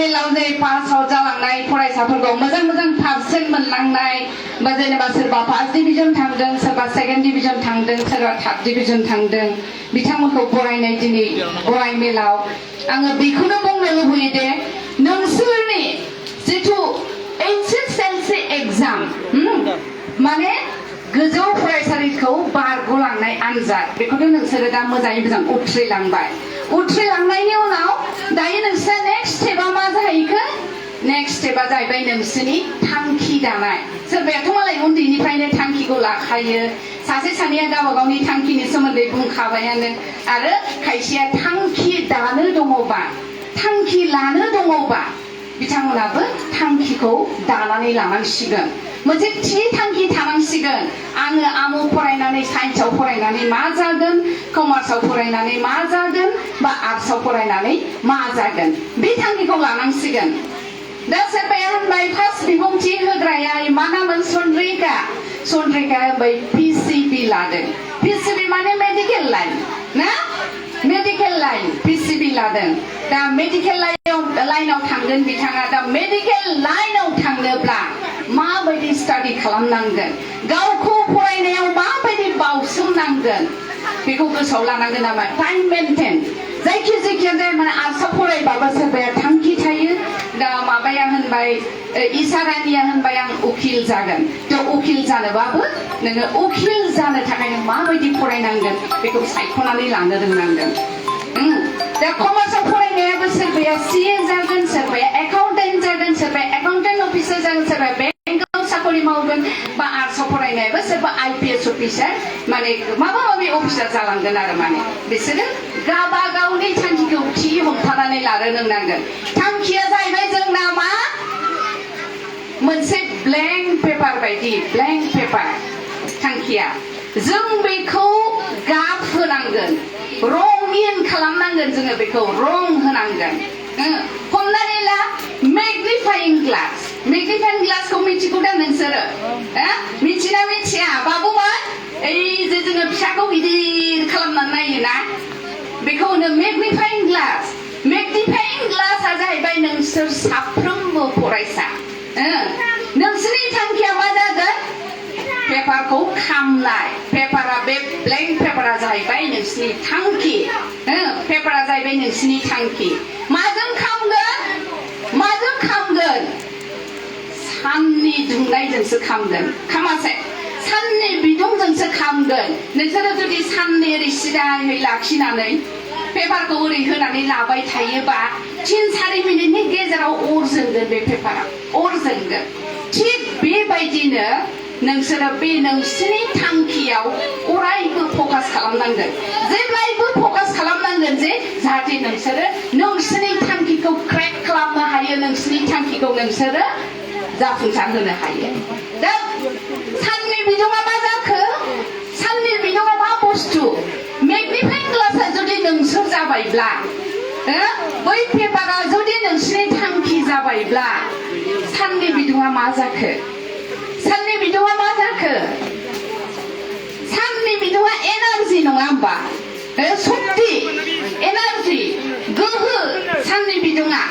मेलाव जे पासाव जालांनाय फरायसाफोरखौ मोजां मोजां पार्सेन्ट मोनलांनाय बा जेनेबा सोरबा फार्स्ट डिभिजन थांदों सोरबा सेकेन्ड डिभिजन थांदों सोरबा थार्ड डिभिजन थांदों बिथांमोनखौ बरायनाय दिनै बराय मेलाव आङो बेखौनो बुंनो लुबैयो दे नोंसोरनि जिथु HSLC एग्जाम माने गोजौ फरायसालिखौ बारग'लांनाय आनजाद बेखौनो नोंसोरो दा मोजाङै मोजां उथ्रिलांनायनि उनाव दायो नोंसोरा नेक्स्ट स्टेपआ मा जाहैखो नेक्स्ट स्टेपआ जाहैबाय नोंसोरनि थांखि दानाय सोरबायाथ' मालाय उन्दैनिफ्रायनो थांखिखौ लाखायो सासे सानैया गावबा गावनि थांखिनि सोमोन्दै बुंखाबायानो आरो खायसेया थांखि दानो दङबा थांखि लानो दङबा बिथांमोनाबो थांखिखौ दानानै लानांसिगोन मोनसे थि थांखि थानांसिगोन आङो आमु फरायनानै साइन्सआव फरायनानै मा जागोन कमार्सआव फरायनानै मा जागोन बा आर्ट्सआव फरायनानै मा जागोन बे थांखिखौ लानांसिगोन दा सोरबाया होनबाय फार्स्ट बिबुंथि होग्राया मा नामोन सन्द्रिकाया बै PCB लादों PCB माने मेडिकेल लाइन ना मेडिकेल लाइन PCB लादों दा मेडिकेल लाइनाव थांगोन बिथाङा दा मेडिकेल लाइनाव थांनोब्ला माबायदि स्टाडि खालामनांगोन गावखौ फरायनायाव माबायदि बावसोमनांगोन बेखौ गोसोआव लानांगोन नामा टाइम मेनटेन जायखिजाया माने आर्ट्सआव फरायबाबो सोरबाया थांखि थायो दा माबाया होनबाय इसारानिया होनबाय आं उकिल जागोन थ' उकिल जानोबाबो नोङो उकिल जानो थाखाय नों माबायदि फरायनांगोन बेखौ सायख'नानै लानो रोंनांगोन दा कमार्सआव फरायनायाबो सोरबाया CA जागोन सोरबाया एकाउन्टेन्ट जागोन सोरबाया एकाउन्टेन्ट अफिसार जागोन सोरबाया बेंकआव साखरि मावगोन बा आर्ट्सआव फरायनायाबो सोरबा IPS अफिसार माने माबा माबि अफिसार जालांगोन आरो माने बिसोरो गावबा गावनि थांखिखौ थि हमथानानै लानो रोंनांगोन थांखिया जाहैबाय जोंना मा मोनसे ब्लेंक पेपार बायदि ब्लेंक पेपार थांखिया जों बेखौ गाब होनांगोन रंगिन खालामनांगोन जोङो बेखौ रं होनांगोन हमनानै ला मेग्निफाइं ग्लासखौ मिथिगौ दा नोंसोरो मिथिना मिथिया बाबुमोन ओइ जे जोङो फिसाखौ गिदिर खालामनानै नायोना बेखौ होनो मेग्निफाइं ग्लासआ जाहैबाय नोंसोर साफ्रोमबो फरायसा नोंसोरनि थांखिया मा जागोन पेपारखौ खामनाय पेपारा बे ब्लेंक पेपारा जाहैबाय नोंसोरनि थांखि पेपारा जाहैबाय नोंसोरनि थांखि माजों खामगोन साननि दुंनायजोंसो खामगोन खामासे साननि बिदुंजोंसो खामगोन नोंसोरो जुदि साननि ओरै सिदायै लाखिनानै पेपारखौ ओरै होनानै लाबाय थायोबा 3-4 मिनिटनि गेजेराव अर जोंगोन बे पेपारा अर जोंगोन थिग बेबायदिनो नोंसोरो बे नोंसोरनि थांखियाव अरायबो फकास खालामनांगोन जेब्लायबो फकास खालामनांगोन जे जाहाथे नोंसोरो नोंसोरनि थांखिखौ क्रेक खालामनो हायो नोंसोरनि थांखिखौ नोंसोरो जाफुंसार होनो हायो दा साननि बिदुङा मा जाखो साननि बिदुङा मा बुस्थु मेग्निफाइं ग्लासआ जुदि नोंसोर जाबायब्ला बै पेपारा जुदि नोंसोरनि थांखि जाबायब्ला साननि बिदुङा मा जाखो साननि बिदुङा मा जाखो साननि बिदुङा एनार्जि नङा होमबा शक्ति एनार्जि गोहो साननि बिदुङा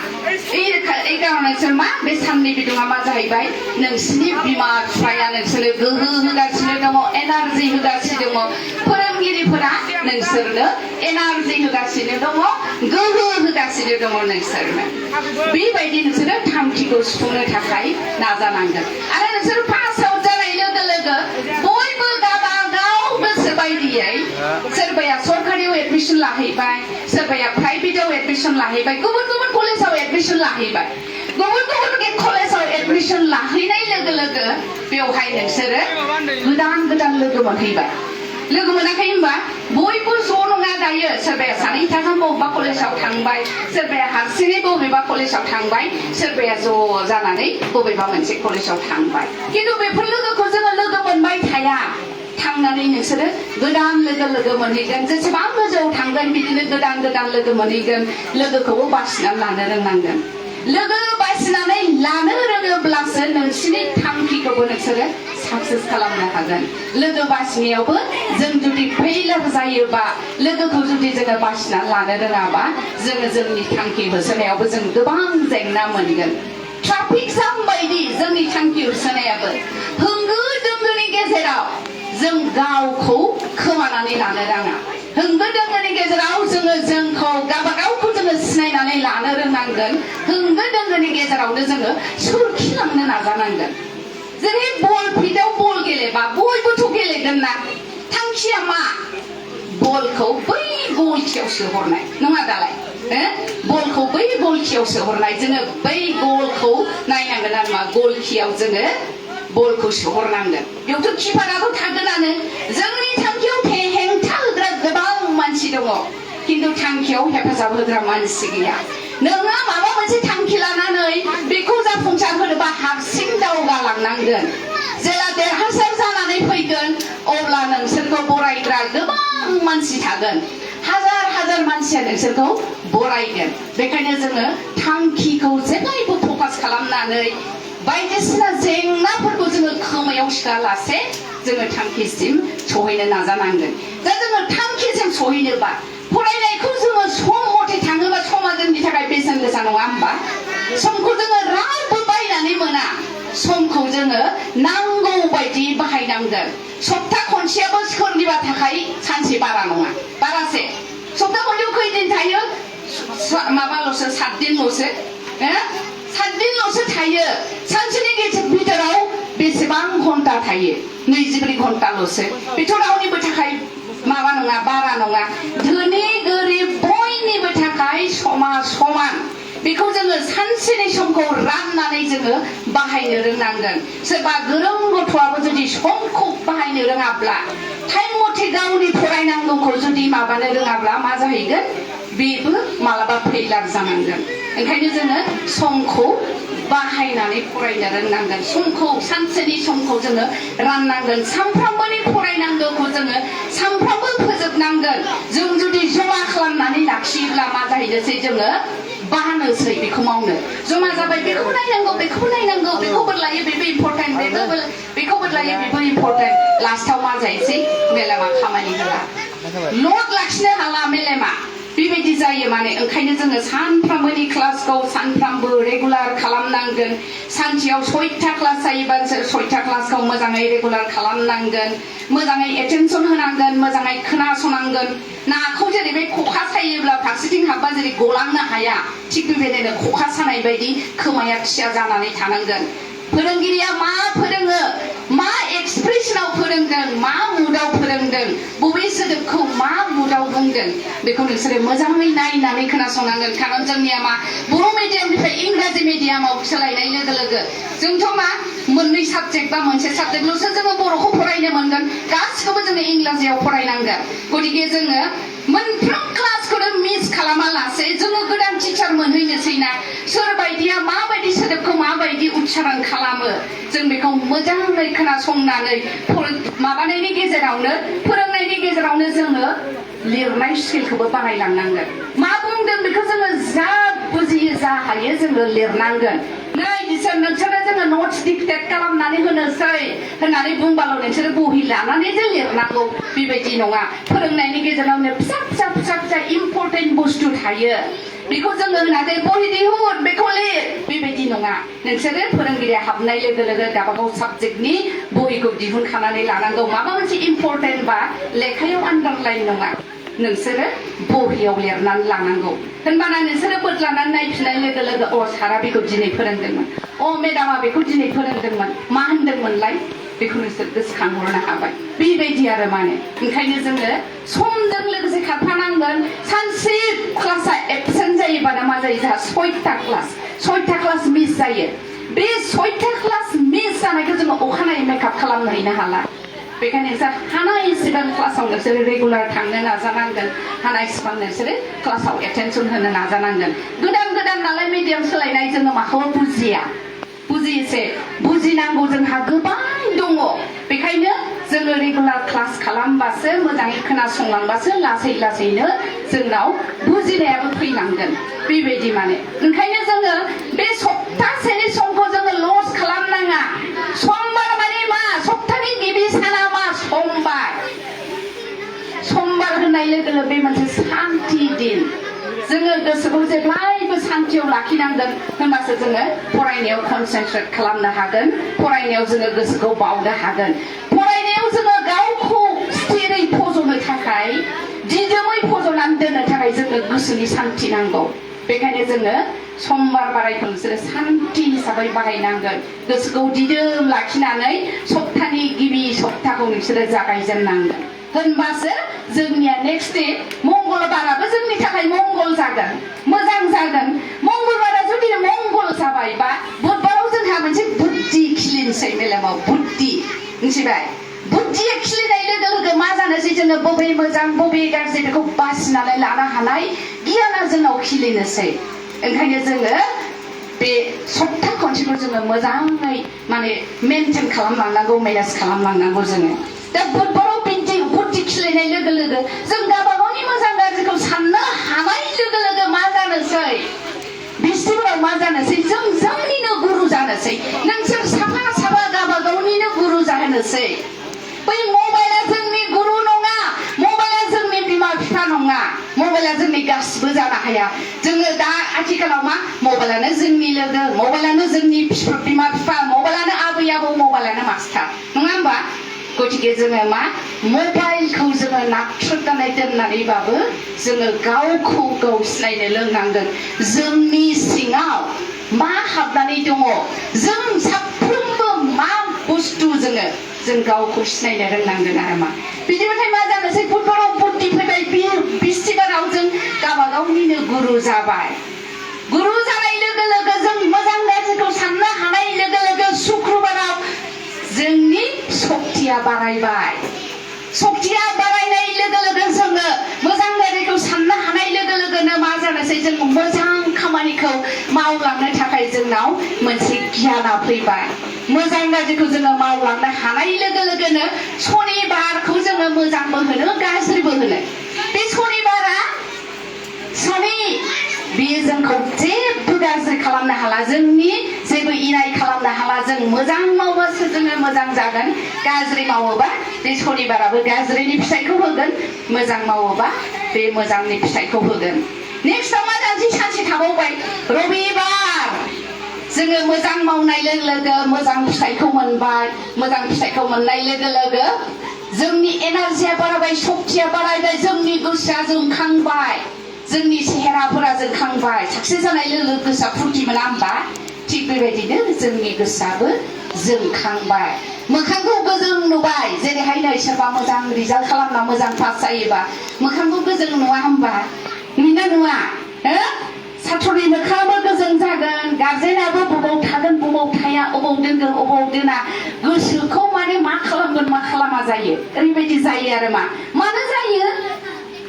এই কারণে मा बे साननि बिदुङा मा जाहैबाय नोंसोरनि बिमा बिफाया नोंसोरनो गोहो होगासिनो दङ एनार्जि होगासिनो दङ फोरोंगिरिफोरा नोंसोरनो एनार्जि होगासिनो दङ गोहो होगासिनो दङ नोंसोरनो बेबायदि नोंसोरो थांखिखौ सुफुंनो थाखाय नाजानांगोन आरो नोंसोर पास आउट जानाय लोगो लोगो बयबो गावबा गाव गोसो बायदियै सोरबाया सरकारियाव एडमिशन लाहैबाय सोरबाया प्राइभेटआव एडमिशन लाहैबाय गुबुन गुबुन कलेजाव एडमिशन लाहैबाय गुबुन गुबुन कलेजाव एडमिशन लाहैनाय लोगो लोगो बेवहाय नोंसोरो गोदान लोगो मोनहैबाय लोगो मोनाखै होनबा बयबो ज' नङा दायो सोरबाया सानै साथाम बबेबा कलेजाव थांबाय सोरबाया हारसिङै बबेबा कलेजाव थांबाय सोरबाया ज' जानानै बबेबा मोनसे कलेजाव थांबाय खिन्थु बेफोर लोगोखौ जोङो लोगो मोनबाय थाया थांनानै नोंसोरो गोदान लोगो मोनहैगोन जेसेबां गोजौआव थांगोन बिदिनो गोदान लोगो मोनहैगोन लोगोखौबो बासिनानै लानो रोंनांगोन लोगो बासिनानै लानो रोङोब्लासो नोंसिनि थांखिखौबो नोंसोरो साक्सेस खालामनो हागोन लोगो बासिनायावबो जों जुदि फेइलार जायोबा लोगोखौ जुदि जोङो बासिना लानो रोङाबा जोङो जोंनि थांखि होसोनायावबो जों गोबां जेंना मोनगोन ट्राफिक जाम बायदि जोंनि थांखि होसोनायाबो होंगो दोंगोनि गेजेराव जों गावखौ खोमानानै लानो नाङा होंगो दोंगोनि गेजेराव जोङो जोंखौ गावबागावखौ जोङो सिनायनानै लानो रोंनांगोन होंगो दोंगोनि गेजेरावनो जोङो सोरखिलांनो नाजानांगोन जेरै बल फिल्डआव बल गेलेबा बयबोथ' गेलेगोन ना थांखिया मा बलखौ बै गलथियाव सोहरनाय नङा दालाय बलखौ बै गलथियाव सोहरनाय जोङो बै गलखौ नायनांगोन आरो मा गलथियाव जोङो बलखौ सोहरनांगोन बेयावथ' किपाराथ' थागोनानो जोंनि थांखियाव हेंथा होग्रा गोबां मानसि दङ खिन्थु थांखियाव हेफाजाब होग्रा मानसि गैया नोङो माबा मोनसे थांखि लानानै बेखौ जाफुंसार होनोबा हारसिं दावगालांनांगोन जेला देरहासार जानानै फैगोन अब्ला नोंसोरखौ बरायग्रा गोबां मानसि थागोन हाजार हाजार मानसिया नोंसोरखौ बरायगोन बेखायनो जोङो थांखिखौ जेब्लायबो फकास खालामनानै बायदिसिना जेंनाफोरखौ जोङो खोमायाव सोआलासे जोङो थांखिसिम सहैनो नाजानांगोन दा जोङो थांखिसिम सहैनोबा फरायनायखौ जोङो सम मथे थाङोबा समा जोंनि थाखाय बेसेन गोसा नङा होमबा समखौ जोङो रावबो बायनानै मोना समखौ जोङो नांगौ बायदि बाहायनांगोन सप्ता खनसेयाबो सोरनिबा थाखाय सानसे बारा नङा बारासे सप्ता खनसेयाव खैदिन थायो माबाल'सो 7 दिनल'सो 7 दिनल'सो थायो सानसेनि भितराव बेसेबां घन्टा थायो 24 घन्टाल'सो बेथ' रावनिबो थाखाय माबा नङा बारा नङा धोनि गोरिब बयनिबो थाखाय समा समान बेखौ जोङो सानसेनि समखौ राननानै जोङो बाहायनो रोंनांगोन सोरबा गोरों गथ'आबो जुदि समखौ बाहायनो रोङाब्ला टाइम मथे गावनि फरायनांगौखौ जुदि माबानो रोङाब्ला मा जाहैगोन बेबो मालाबा फेइलार जानांगोन ओंखायनो जोङो समखौ बाहायनानै फरायनो रोंनांगोन समखौ सानसेनि समखौ जोङो राननांगोन सानफ्रामबोनि फरायनांगौखौ जोङो सानफ्रामबो फोजोबनांगोन जों जुदि जमा खालामनानै लाखियोब्ला मा जाहैनोसै जोङो बानोसै बेखौ मावनो जमा जाबाय बेखौ नायनांगौ बेखौ बदलायो बेबो इम्परटेन्ट बेखौ बदलायो बेबो इम्परटेन्ट लास्टाव मा जायोसै मेलेमा खामानि होला लड लाखिनो हाला मेलेमा बेबायदि जायो माने ओंखायनो जोङो सानफ्रामबोनि क्लासखौ सानफ्रामबो रेगुलार खालामनांगोन सानसेयाव 6टा क्लास जायोबा 6टा क्लासखौ मोजाङै रेगुलार खालामनांगोन मोजाङै एटेनसन होनांगोन मोजाङै खोनासंनांगोन नाखौ जेरै बे खखा सायोब्ला फारसेथिं हाबबा जेरै गलांनो हाया थिग बेबायदिनो खखा सानाय बायदि खोमाया थिया जानानै थानांगोन फोरोंगिरिया मा फोरोङो मा एक्सप्रेसनाव फोरोंदों मा मुडआव फोरोंदों बबे सोदोबखौ मा मुडआव बुंदों बेखौ नोंसोरो मोजाङै नायनानै खोनासंनांगोन खारन जोंनिया मा बर' मिडियामनिफ्राय इंराजि मिडियामाव सोलायनाय लोगो लोगो जोंथ' मा मोननै साबजेक्ट बा मोनसे साबजेक्टल'सो जोङो बर'खौ फरायनो मोनगोन गासिखौबो जोङो इंराजियाव फरायनांगोन गतिके जोङो मोनफ्रोम क्लासखौनो मिस खालामालासे जोङो गोदान टिचार मोनहैनोसै ना सोरबायदिया माबायदि सोदोबखौ माबायदि उच्चारण खालामो जों बेखौ मोजाङै खोनासंनानै माबानायनि गेजेरावनो फोरोंनायनि गेजेरावनो जोङो लिरनाय स्किलखौबो बाहायलांनांगोन मा बुंदों बेखौ जोङो जा बुजियो जा हायो जोङो लिरनांगोन नै नोंसोरो जोङो नोट्स डिक्टेट खालामनानै होनोसै होननानै बुंबाल' नोंसोरो बहि लानानै जे लिरनांगौ बेबायदि नङा फोरोंनायनि गेजेरावनो फिसा इम्परटेन्ट बुस्थु थायो बेखौ जोङो होनानै बहि दिहुन बेखौ लिर बेबायदि नङा नोंसोरो फोरोंगिरिया हाबनाय लोगो लोगो गावबागाव साबजेक्टनि बहिखौ दिहुनखानानै लानांगौ माबा मोनसे इम्परटेन्ट बा लेखायाव आन्डारलाइन नङा नोंसोरो बहियाव लिरनानै लानांगौ होनबाना नोंसोरो बोदलानानै नायफिननाय लोगो लोगो अ सारा बेखौ दिनै फोरोंदोंमोन अ मेडामा बेखौ दिनै फोरोंदोंमोन मा होनदोंमोनलाय बेखौ नोंसोर गोसोखांहरनो हाबाय बेबायदि आरो माने ओंखायनो जोङो समजों लोगोसे खारफानांगोन सानसे क्लासा एबसेन्ट जायोबाना मा जायो जोंहा 6टा क्लास मिस जायो बे 6टा क्लास मिस जानायखौ जोङो अखानायै मेकआप खालामनो हैनो हाला बेखायनो नोंसोर हानाय एसेबां क्लासाव नोंसोरो रेगुलार थांनो नाजानांगोन हानाय एसेबां नोंसोरो क्लासाव एटेनसन होनो नाजानांगोन गोदान नालाय मिडियाम सोलायनाय जोङो माखौबो बुजियोसे बुजिनांगौ जोंहा गोबां दङ बेखायनो जोङो रेगुलार क्लास खालामबासो मोजाङै खोनासंलांबासो लासैनो जोंनाव बुजिनायाबो फैलांगोन बेबायदि माने ओंखायनो जोङो बे सप्तासेनि समखौ जोङो लस खालामनाङा समबार माने मा जोङो गोसोखौ जेब्लायबो सान्थियाव लाखिनांगोन होनबासो जोङो फरायनायाव कनसेन्ट्रेट खालामनो हागोन फरायनायाव जोङो गोसोखौ बावनो हागोन फरायनायाव जोङो गावखौ स्थिरै फज'नो थाखाय दिदोमै फज'नानै दोननो थाखाय जोंनो गोसोनि सान्थि नांगौ बेखायनो जोङो समबार बारायखौ नोंसोरो सान्थि हिसाबै बाहायनांगोन गोसोखौ दिदोम लाखिनानै सप्तानि गिबि सप्ताखौ नोंसोरो जागायजेननांगोन होनबासो जोंनिया नेक्स्ट डे मंगलबाराबो जोंनि थाखाय मंगल जागोन मोजां जागोन मंगलबारा जुदि मंगल जाबाय बा बुधबाराव जोंहा मोनसे बुद्धि खिलिनोसै मेलेमाव बुद्धि मिथिबाय बुद्धिया खिलिनाय लोगो लोगो मा जानोसै जोङो बबे मोजां बबे गाज्रि बेखौ बासिनानै लानो हानाय गियाना जोंनाव खिलिनोसै ओंखायनो जोङो बे सप्ता खनसेखौ जोङो मोजाङै माने मेनटेन खालामलांनांगौ मेनेज खालामलांनांगौ जोङो दा बुधबाराव बुद्धि खिलिनाय लोगो लोगो जों गावबागावनि मोजां गाज्रिखौ साननो हानाय लोगो लोगो मा जानोसै बिस्थिबाराव मा जानोसै जों जोंनिनो गुरु जानोसै नोंसोर साफा साफा गावबागावनिनो गुरु जानोसै बै मबाइला जोंनि गुरु नङा मबाइला जोंनि बिमा बिफा नङा मबाइला जोंनि गासिबो जानो हाया जोङो दा आथिखालाव मा मबाइलानो जोंनि लोगो मबाइलानो जोंनि बिमा बिफा मबाइलानो आबै आबौ मबाइलानो मास्टार नङा होमबा गतिके जोङो मा मबाइलखौ जोङो नाथ्रोदनानै दोननानैबाबो जोङो गावखौ गाव सिनायनो लोंनांगोन जोंनि सिङाव मा हाबनानै दङ जों साफ्रोमबो मा बुस्थु जों गावखौ सिनायनो रोंनांगोन आरो मा बिदिबाथाय मा जानोसै बुधबाराव बुद्धि फैबाय बिस्थिबाराव जों गावबागावनिनो गुरु जाबाय गुरु जानाय लोगो लोगो जों मोजां गाज्रिखौ साननो हानाय लोगो लोगो शुक्रबाराव जोंनि सक्तिया बारायबाय सक्तिया बारायनाय लोगो लोगो जोङो मोजां गाज्रिखौ साननो हानाय लोगो लोगोनो मा जानोसै जों मोजां खामानिखौ मावलांनो थाखाय जोंनाव मोनसे गियाना फैबाय मोजां गाज्रिखौ जोङो मावलांनो हानाय लोगो लोगोनो सनिबारखौ जोङो मोजांबो होनो गाज्रिबो होनो बे सनिबारा बेयो जोंखौ जेबो गाज्रि खालामनो हाला जोंनि जेबो इनाय खालामनो हाला जों मोजां मावबासो जोङो मोजां जागोन गाज्रि मावोबा बे सनिबाराबो गाज्रिनि फिथाइखौ होगोन मोजां मावोबा बे मोजांनि फिथाइखौ होगोन नेक्स्टआव मा जानोसै सानसे थाबावबाय रबिबार जोङो मोजां मावनाय लोगो लोगो मोजां फिथाइखौ मोनबाय मोजां फिथाइखौ मोननाय लोगो लोगो जोंनि एनार्जिया बारायबाय सक्तिया बारायबाय जोंनि गोसोआ जोंखांबाय जोंनि सेहेराफोरा जोंखांबाय साक्सेस जानाय लोगो लोगो गोसोआ फुरथि मोना होमबा थिग बेबायदिनो जोंनि गोसोआबो जोंखांबाय मोखांखौ गोजों नुबाय जेरैहाय नै सोरबा मोजां रिजाल्ट खालामना मोजां पास जायोबा मोखांखौ गोजों नुवा होमबा नुयोना नुवा सात्रनि मोखाङाबो गोजों जागोन गार्जेनाबो बबाव थागोन बबाव थाया अबाव दोनगोन अबाव दोना गोसोखौ माने मा खालामगोन मा खालामा जायो ओरैबायदि जायो आरो मानो जायो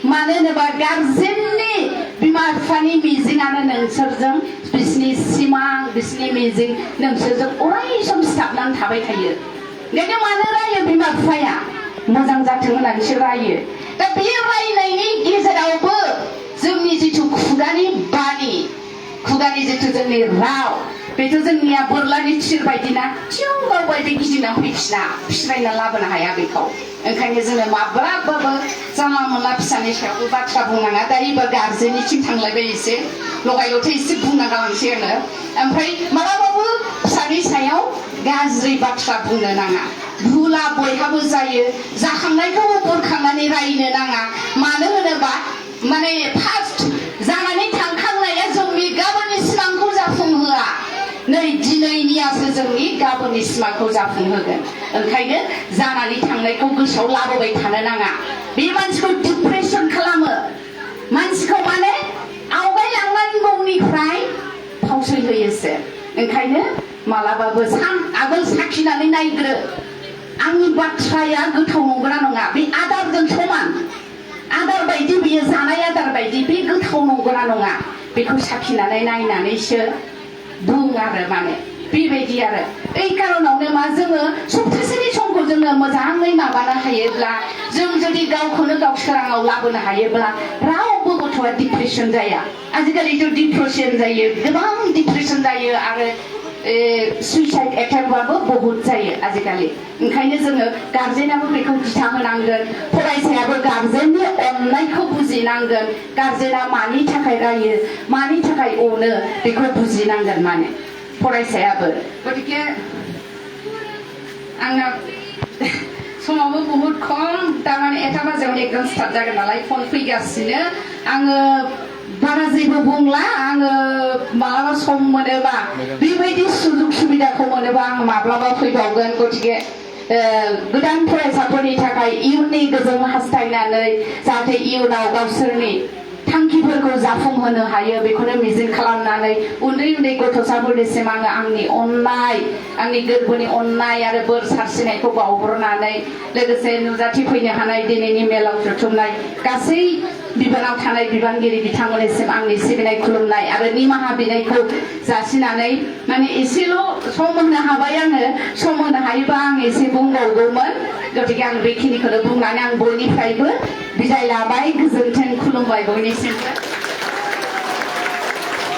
मानो होनोबा गार्जेननि बिमा बिफानि मिजिङानो नोंसोरजों बिसिनि सिमां बिसिनि मिजिं नोंसोरजों अराय सम सिथाबनानै थाबाय थायो ओंखायनो मानो रायो बिमा बिफाया मोजां जाथों होननानैसो रायो दा बे रायनायनि गेजेरावबो जोंनि जिथु खुगानि बानि खुगानि जिथु जोंनि राव बेथ' जोंनिया बोरलानि थिर बायदिना थिउ गावबायदि गिदिंना फैफिना फिरायना लाबोनो हाया बेखौ ओंखायनो जोङो माब्लाबाबो जानला मोनला फिसानि सायावबो बाथ्रा बुंनाङा दायोबा गार्जेननिथिं थांलायबाय एसे लगाय लथाय एसे बुंना गालांसै आङो ओमफ्राय मालाबाबो फिसानि सायाव गाज्रि बाथ्रा बुंनो नाङा भुला बयहाबो जायो जाखांनायखौबो बुरखांनानै रायनो नाङा मानो होनोबा माने फार्स्ट जानानै थांखांनाया जोंनि गाबोननि सिमांखौ जाफुंहोआ नै दिनैनियासो जोंनि गाबोननि सिमांखौ जाफुंहोगोन ओंखायनो जानानै थांनायखौ गोसोआव लाबोबाय थानो नाङा बे मानसिखौ डिप्रेसन खालामो मानसिखौ माने आवगायलांनांगौनिफ्राय फावसयहोयोसो ओंखायनो मालाबाबो आगोल साखिनानै नायग्रो आंनि बाथ्राया गोथाव नंगौना नङा बे आदारजों समान आदार बायदि बियो जानाय आदार बायदि बे गोथाव नंगौना नङा बेखौ साखिनानै नायनानैसो बुं आरो माने बेबायदि आरो এই कारणावनो मा जोङो सप्तासेनि समखौ जोङो मोजाङै माबानो हायोब्ला जों जुदि गावखौनो गाव सोराङाव लाबोनो हायोब्ला रावबो गथ'आ डिप्रेसन जाया आजिखालिथ' डिप्रेसन जायो गोबां डिप्रेसन जायो आरो सुइसाइड एटेम्पआबो बहुत जायो आजिखालि ओंखायनो जोङो गार्जेनाबो बेखौ दिथा होनांगोन फरायसायाबो गार्जेननि अननायखौ बुजिनांगोन गार्जेना मानि थाखाय रायो मानि थाखाय अनो बेखौ बुजिनांगोन माने फरायसायाबो गतिके आंना समावबो बहुत खम तारमाने 1 बाजियावनो एग्जाम स्टार्ट जागोन नालाय फन फैगासिनो आङो बारा जेबो बुंला आङो मालाबा सम मोनोबा बेबायदि सुजुग सुबिदाखौ मोनोबा आं माब्लाबा फैबावगोन गतिके गोदान फरायसाफोरनि थाखाय इयुननि गोजोन हास्थायनानै जाहाथे इयुनाव गावसोरनि थांखिफोरखौ जाफुंहोनो हायो बेखौनो मिजिं खालामनानै उन्दै उन्दै गथ'साफोरनिसिम आङो आंनि अननाय आंनि गोरबोनि अननाय आरो बोर सारस्रिनायखौ बावहरनानै लोगोसे नुजाथिफैनो हानाय दिनैनि मेलाव जथुमनाय गासै बिबानाव थानाय बिबानगिरि बिथांमोननिसिम आंनि सिबिनाय खुलुमनाय आरो निमाहा बिनायखौ जासिनानै माने एसेल' सम होनो हाबाय आङो सम होनो हायोबा आं एसे बुंबावगौमोन गतिके आं बेखिनिखौनो बुंनानै आं बयनिफ्रायबो बिदाय लाबाय गोजोन्थों खुलुमबाय बयनिसिमबो